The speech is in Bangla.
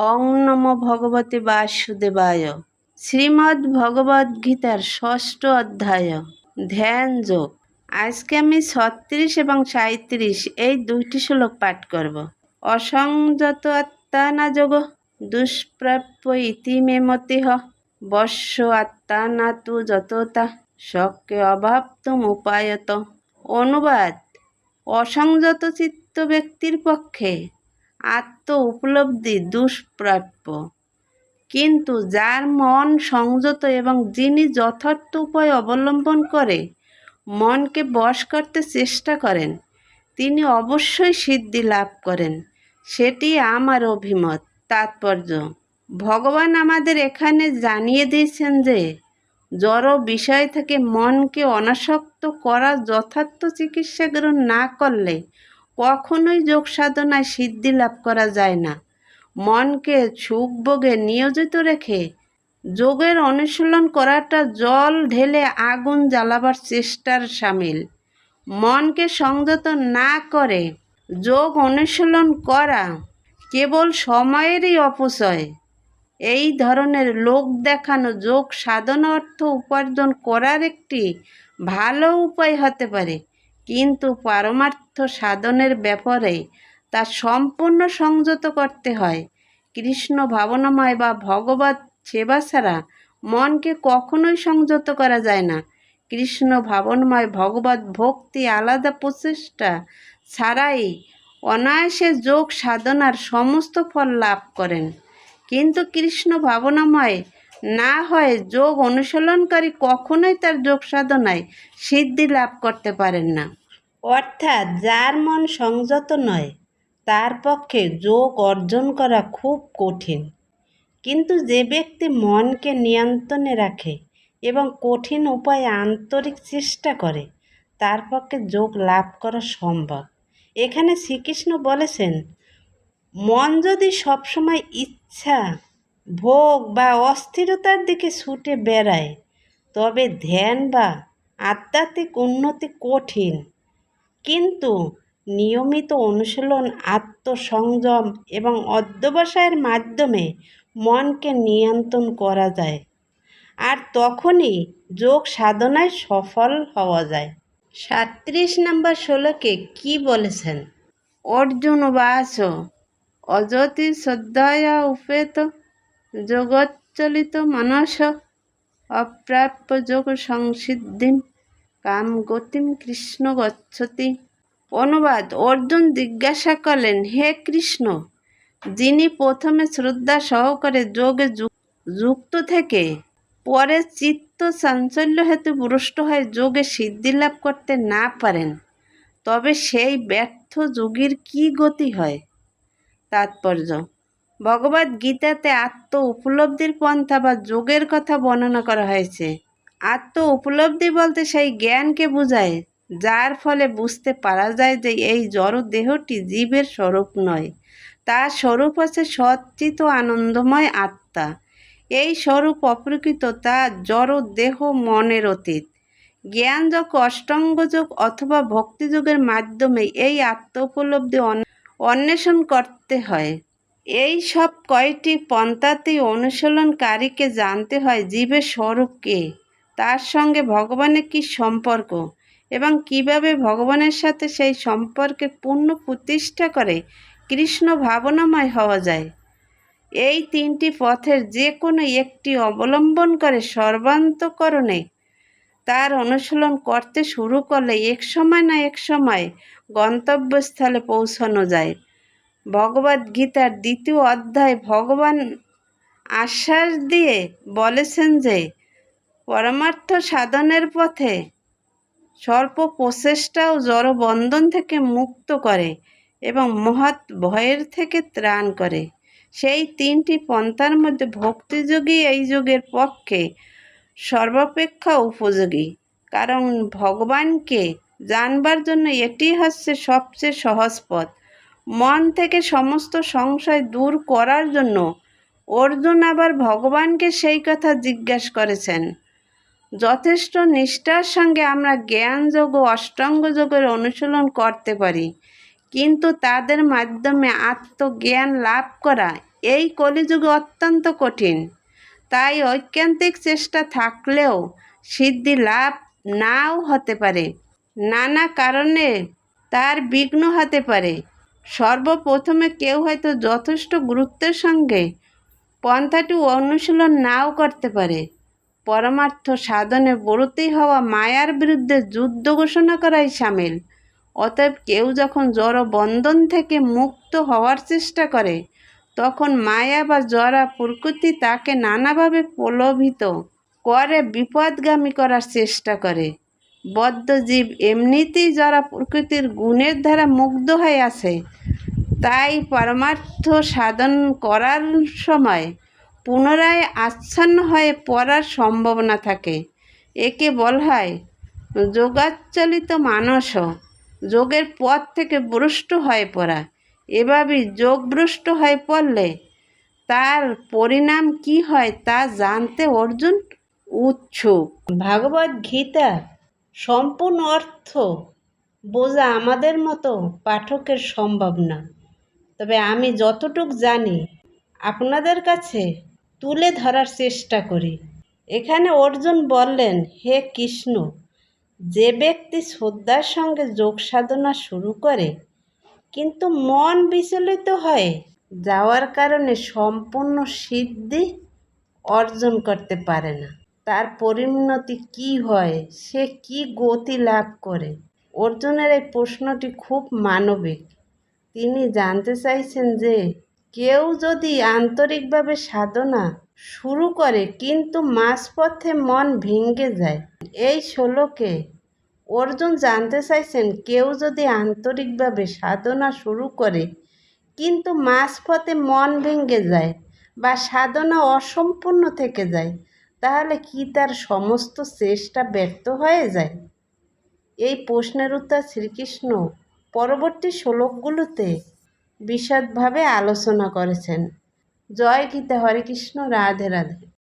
ওং নমো ভগবতে বাসুদেবায়। শ্রীমদ্ ভগবদ গীতার ষষ্ঠ অধ্যায় ধ্যান যোগ। আজকে আমি 36 এবং 37 এই দুইটি শ্লোক পাঠ করব। অসংযত আত্মা না যোগ দুষ্প্রাপ্য ইতি মে মতিহ বস্য আত্মা না তু যততা শক্য অভাবতম উপায়ত। অনুবাদ: অসংযত চিত্ত ব্যক্তির পক্ষে আত্ম উপলব্ধি দুষ্প্রাপ্য, কিন্তু যার মন সংযত এবং যিনি যথার্থ উপায় অবলম্বন করে মনকে বশ করতে চেষ্টা করেন তিনি অবশ্যই সিদ্ধি লাভ করেন। সেটি আমার অভিমত। তাৎপর্য: ভগবান আমাদের এখানে জানিয়ে দিয়েছেন যে জড় বিষয় থেকে মনকে অনাসক্ত করার যথার্থ চিকিৎসা গ্রহণ না করলে কখনোই যোগ সাধনায় সিদ্ধি লাভ করা যায় না। মনকে সুখভোগে নিয়োজিত রেখে যোগের অনুশীলন করাটা জল ঢেলে আগুন জ্বালাবার চেষ্টার সামিল। মনকে সংযত না করে যোগ অনুশীলন করা কেবল সময়েরই অপচয়। এই ধরনের লোক দেখানো যোগ সাধনা অর্থ উপার্জন করার একটি ভালো উপায় হতে পারে, কিন্তু পারমার্থ সাধনের ব্যাপারে তা সম্পূর্ণ সংযত করতে হয়। কৃষ্ণ ভাবনাময় বা ভগবত সেবা ছাড়া মনকে কখনোই সংযত করা যায় না। কৃষ্ণ ভাবনাময় ভগবত ভক্তি আলাদা প্রচেষ্টা ছাড়াই অনায়াসে যোগ সাধনার সমস্ত ফল লাভ করেন, কিন্তু কৃষ্ণ ভাবনাময় না হয় যোগ অনুশীলনকারী কখনোই তার যোগ সাধনায় সিদ্ধি লাভ করতে পারেন না। অর্থাৎ যার মন সংযত নয় তার পক্ষে যোগ অর্জন করা খুব কঠিন, কিন্তু যে ব্যক্তি মনকে নিয়ন্ত্রণে রাখে এবং কঠিন উপায়ে আন্তরিক চেষ্টা করে তার পক্ষে যোগ লাভ করা সম্ভব। এখানে শ্রীকৃষ্ণ বলেছেন, মন যদি সবসময় ইচ্ছা, ভোগ বা অস্থিরতার দিকে ছুটে বেড়ায় তবে ধ্যান বা আধ্যাত্মিক উন্নতি কঠিন। কিন্তু নিয়মিত অনুশীলন, আত্মসংযম এবং অধ্যবসায়ের মাধ্যমে মনকে নিয়ন্ত্রণ করা যায়, আর তখনই যোগ সাধনায় সফল হওয়া যায়। 37 নম্বর শ্লোকে কি বলেছেন? অর্জুন বাচ অযতি শ্রদ্ধয়া উপেত যোগচ্চলিত মানস অপ্রাপ্য যোগ সংসিদ্ধিম কাম গতিম কৃষ্ণ গচ্ছতি। অনুবাদ: অর্জুন জিজ্ঞাসা করলেন, হে কৃষ্ণ, যিনি প্রথমে শ্রদ্ধা সহকারে যোগে যুক্ত থেকে পরে চিত্ত চাঞ্চল্য হেতু ভ্রষ্ট হয়ে যোগে সিদ্ধি লাভ করতে না পারেন, তবে সেই ব্যর্থ যোগীর কি গতি হয়? তাৎপর্য: ভগবদ গীতাতে আত্ম উপলব্ধির পন্থা বা যোগের কথা বর্ণনা করা হয়েছে। আত্ম উপলব্ধি বলতে সেই জ্ঞানকে বোঝায় যার ফলে বুঝতে পারা যায় যে এই জড় দেহটি জীবের স্বরূপ নয়, তার স্বরূপ হচ্ছে সচ্চিত আনন্দময় আত্মা। এই স্বরূপ অপ্রকৃত, তা জড় দেহ মনের অতীত। জ্ঞানযোগ, অষ্টাঙ্গযোগ অথবা ভক্তিযোগের মাধ্যমে এই আত্ম উপলব্ধি অন্বেষণ করতে হয়। এই সব কয়টি পন্থাতেই অনুশীলনকারীকে জানতে হয় জীবের স্বরূপ কে, তার সঙ্গে ভগবানের কী সম্পর্ক এবং কিভাবে ভগবানের সাথে সেই সম্পর্কের পূর্ণ প্রতিষ্ঠা করে কৃষ্ণ ভাবনাময় হওয়া যায়। এই তিনটি পথের যে কোনো একটি অবলম্বন করে সর্বান্তঃকরণে তার অনুশীলন করতে শুরু করলে এক সময় না এক সময় গন্তব্যস্থলে পৌঁছানো যায়। ভগবদ গীতার 2য় অধ্যায় ভগবান আশ্বাস দিয়ে বলেছেন যে পরমার্থ সাধনের পথে স্বল্প প্রচেষ্টাও জড় বন্ধন থেকে মুক্ত করে এবং মহৎ ভয়ের থেকে ত্রাণ করে। সেই তিনটি পন্থার মধ্যে ভক্তিযোগী এই যুগের পক্ষে সর্বাপেক্ষা উপযোগী, কারণ ভগবানকে জানবার জন্য এটি হচ্ছে সবচেয়ে সহজ পথ। মন থেকে সমস্ত সংশয় দূর করার জন্য অর্জুন আবার ভগবানকে সেই কথা জিজ্ঞাসা করেছেন। যথেষ্ট নিষ্ঠার সঙ্গে আমরা জ্ঞানযোগ ও অষ্টাঙ্গ যোগের অনুশীলন করতে পারি, কিন্তু তাদের মাধ্যমে আত্মজ্ঞান লাভ করা এই কলিযুগে অত্যন্ত কঠিন। তাই ঐকান্তিক চেষ্টা থাকলেও সিদ্ধি লাভ নাও হতে পারে। নানা কারণে তার বিঘ্ন হতে পারে। সর্বপ্রথমে কেউ হয়তো যথেষ্ট গুরুত্বের সঙ্গে পন্থাটি অনুশীলন নাও করতে পারে। পরমার্থ সাধনে ব্রতী হওয়া মায়ার বিরুদ্ধে যুদ্ধ ঘোষণা করাই সামিল। অতএব কেউ যখন জড় বন্ধন থেকে মুক্ত হওয়ার চেষ্টা করে, তখন মায়া বা জড়া প্রকৃতি তাকে নানাভাবে প্রলোভিত করে বিপদগামী করার চেষ্টা করে। বদ্ধ জীব এমনিতেই জড়া প্রকৃতির গুণের দ্বারা মুগ্ধ হয়ে আছে। তাই পরমার্থ সাধন করার সময় পুনরায় আচ্ছন্ন হয়ে পড়ার সম্ভাবনা থাকে। একে বলা হয় যোগাচ্চলিত মানস, যোগের পথ থেকে ভ্রষ্ট হয়ে পড়া। এভাবেই যোগভ্রষ্ট হয়ে পড়লে তার পরিণাম কি হয় তা জানতে অর্জুন উৎসুক। ভাগবত গীতা সম্পূর্ণ অর্থ বোঝা আমাদের মতো পাঠকের সম্ভব না, তবে আমি যতটুক জানি আপনাদের কাছে তুলে ধরার চেষ্টা করি। এখানে অর্জুন বললেন, হে কৃষ্ণ, যে ব্যক্তি শ্রদ্ধার সঙ্গে যোগ সাধনা শুরু করে কিন্তু মন বিচলিত হয়ে যাওয়ার কারণে সম্পূর্ণ সিদ্ধি অর্জন করতে পারে না, তার পরিণতি কি হয়, সে কি গতি লাভ করে? অর্জুনের এই প্রশ্নটি খুব মানবিক। তিনি জানতে চাইছেন যে কেউ যদি আন্তরিকভাবে সাধনা শুরু করে কিন্তু মাঝপথে মন ভেঙে যায়। এই শ্লোকে অর্জুন জানতে চাইছেন কেউ যদি আন্তরিকভাবে সাধনা শুরু করে কিন্তু মাঝপথে মন ভেঙে যায় বা সাধনা অসম্পূর্ণ থেকে যায়, তাহলে কি তার সমস্ত চেষ্টা ব্যর্থ হয়ে যায়? এই প্রশ্নের উত্তর শ্রীকৃষ্ণ পরবর্তী শ্লোকগুলোতে বিশদভাবে আলোচনা করেছেন। জয় গীতা। হরে কৃষ্ণ। রাধে রাধে।